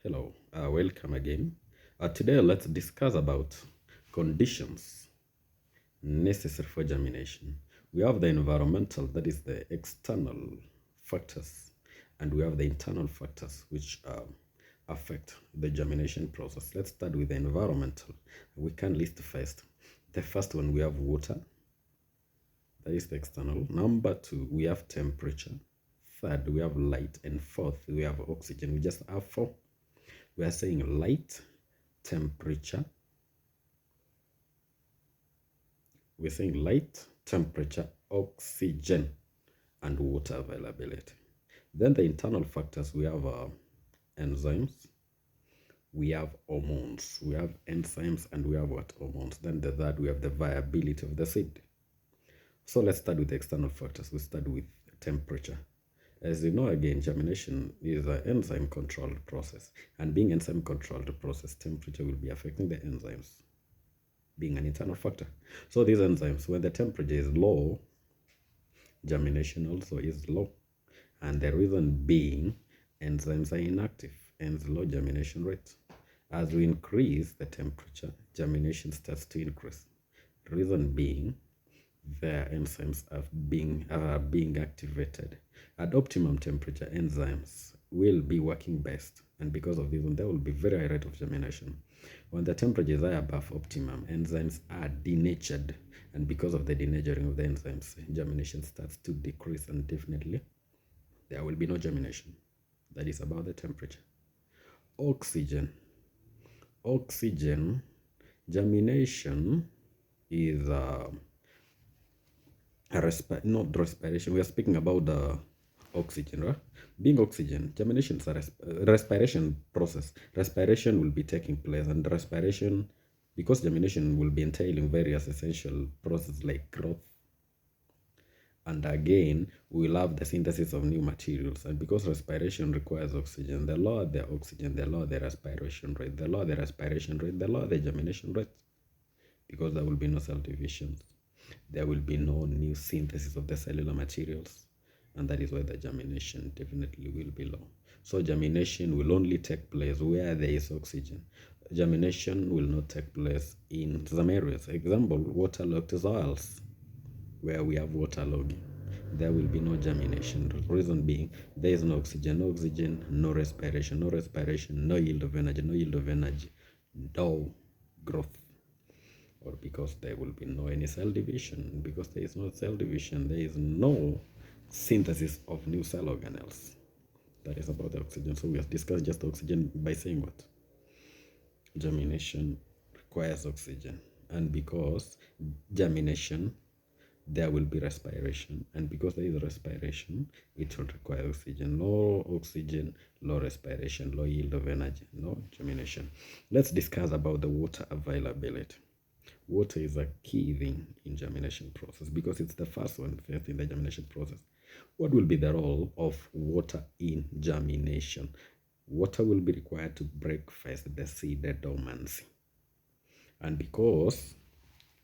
Hello, welcome again. Today let's discuss about conditions necessary for germination. We have the environmental, that is the external factors, and we have the internal factors which affect the germination process. Let's start with the environmental. We can list first. The first one, we have water, that is the external. Number two, we have temperature. Third, we have light. And fourth, we have oxygen. We just have four. We are saying light, temperature. We're saying light, temperature, oxygen, and water availability. Then the internal factors, we have enzymes, we have hormones, we have enzymes, and we have what? Hormones. Then the third, we have the viability of the seed. So let's start with the external factors. We start with temperature. As you know, again, germination is an enzyme-controlled process. And being enzyme-controlled process, temperature will be affecting the enzymes, being an internal factor. So these enzymes, when the temperature is low, germination also is low. And the reason being, enzymes are inactive, hence low germination rate. As we increase the temperature, germination starts to increase. Reason being, their enzymes are being activated. At optimum temperature, enzymes will be working best, and because of this, there will be very high rate of germination. When the temperature is high above optimum, enzymes are denatured, and because of the denaturing of the enzymes, germination starts to decrease, and definitely there will be no germination. That is about the temperature. Oxygen. Germination is not respiration. We are speaking about the oxygen, right? Being oxygen, germination is a respiration process. Respiration will be taking place, and respiration, because germination will be entailing various essential processes like growth, and again we will have the synthesis of new materials. And because respiration requires oxygen, the lower the oxygen, the lower the respiration rate. The lower the respiration rate, the lower the germination rate, because there will be no cell division. There will be no new synthesis of the cellular materials, and that is why the germination definitely will be low. So germination will only take place where there is oxygen. Germination will not take place in some areas. Example, waterlogged soils. Where we have waterlogging, there will be no germination. Reason being, there is no oxygen. No oxygen, no respiration. No respiration, no yield of energy. No yield of energy, no growth. Or because there will be no any cell division. Because there is no cell division, there is no synthesis of new cell organelles. That is about the oxygen. So we have discussed just oxygen by saying what? Germination requires oxygen. And because germination, there will be respiration. And because there is respiration, it will require oxygen. No oxygen, low respiration, low yield of energy, no germination. Let's discuss about the water availability. Water is a key thing in germination process because it's the first in the germination process. What will be the role of water in germination? Water will be required to break first the seed dormancy. And because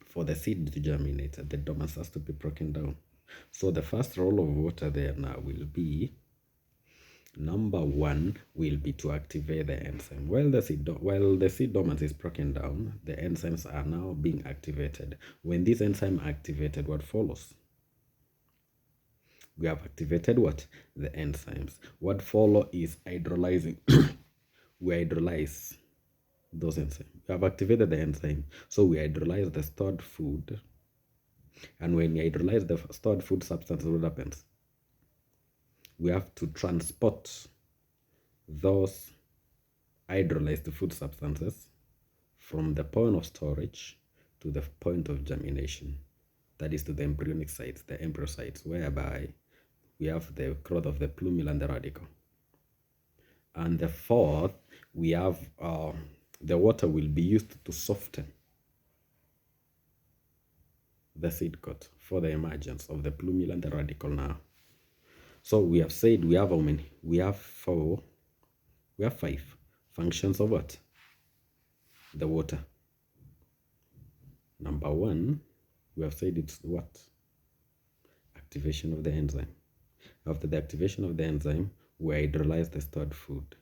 for the seed to germinate, the dormancy has to be broken down. So the first role of water there now will be, number one will be to activate the enzyme. While the seed dormancy is broken down, the enzymes are now being activated. When this enzyme activated, what follows? We have activated what? The enzymes. What follow is hydrolyzing. We hydrolyze those enzymes. We have activated the enzyme, so we hydrolyze the stored food. And when we hydrolyze the stored food substance, what happens? We have to transport those hydrolyzed food substances from the point of storage to the point of germination. That is to the embryonic sites, the embryo sites, whereby we have the growth of the plumule and the radicle. And the fourth, we have the water will be used to soften the seed coat for the emergence of the plumule and the radicle now. So we have said we have how many? We have four. We have five functions of what? The water. Number one, we have said it's what? Activation of the enzyme. After the activation of the enzyme, we hydrolyze the stored food.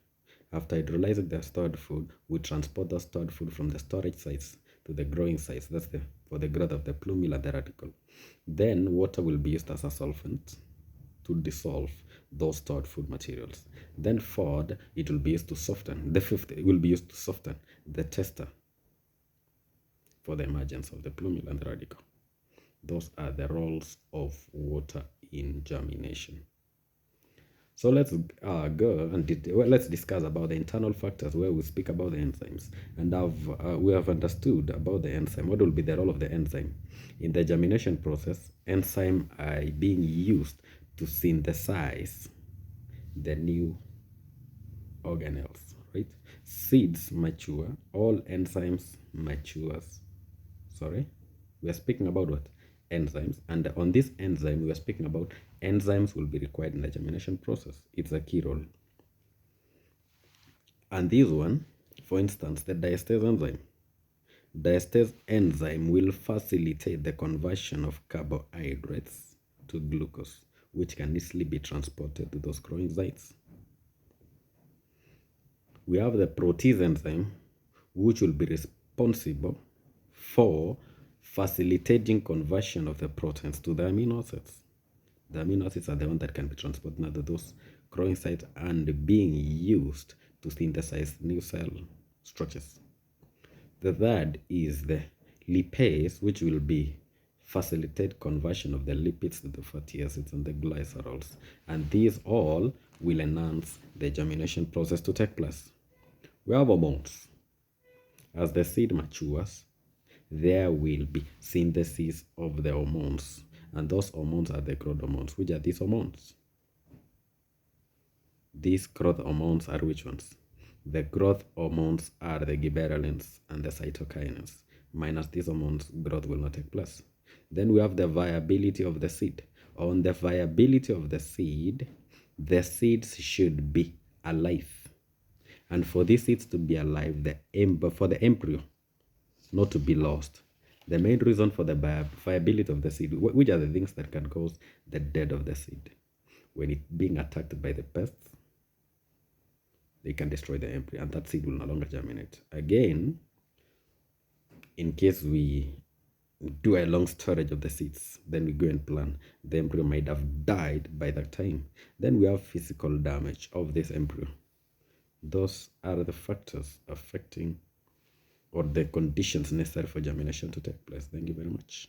After hydrolyzing the stored food, we transport the stored food from the storage sites to the growing sites. That's for the growth of the plumule and the radicle. Then water will be used as a solvent to dissolve those stored food materials. Then fourth, it will be used to soften. The fifth, it will be used to soften the tester for the emergence of the plumule and the radicle. Those are the roles of water in germination. So let's go and let's discuss about the internal factors where we speak about the enzymes. And we have understood about the enzyme. What will be the role of the enzyme? In the germination process, enzymes are being used to synthesize the new organelles, right? Seeds mature, all enzymes matures. Sorry, we are speaking about what? Enzymes. And on this enzyme, we are speaking about enzymes will be required in the germination process. It's a key role. And this one, for instance, the diastase enzyme. Diastase enzyme will facilitate the conversion of carbohydrates to glucose, which can easily be transported to those growing sites. We have the protease enzyme, which will be responsible for facilitating conversion of the proteins to the amino acids. The amino acids are the ones that can be transported to those growing sites and being used to synthesize new cell structures. The third is the lipase, which will be facilitate conversion of the lipids to the fatty acids and the glycerols. And these all will enhance the germination process to take place. We have hormones. As the seed matures, there will be synthesis of the hormones. And those hormones are the growth hormones. Which are these hormones? These growth hormones are which ones? The growth hormones are the gibberellins and the cytokinins. Minus these hormones, growth will not take place. Then we have the viability of the seed. On the viability of the seeds should be alive. And for these seeds to be alive, for the embryo not to be lost, the main reason for the viability of the seed, which are the things that can cause the death of the seed? When it's being attacked by the pests, they can destroy the embryo, and that seed will no longer germinate. Again, in case we do a long storage of the seeds, then we go and plant, the embryo might have died by that time. Then we have physical damage of this embryo. Those are the factors affecting or the conditions necessary for germination to take place. Thank you very much.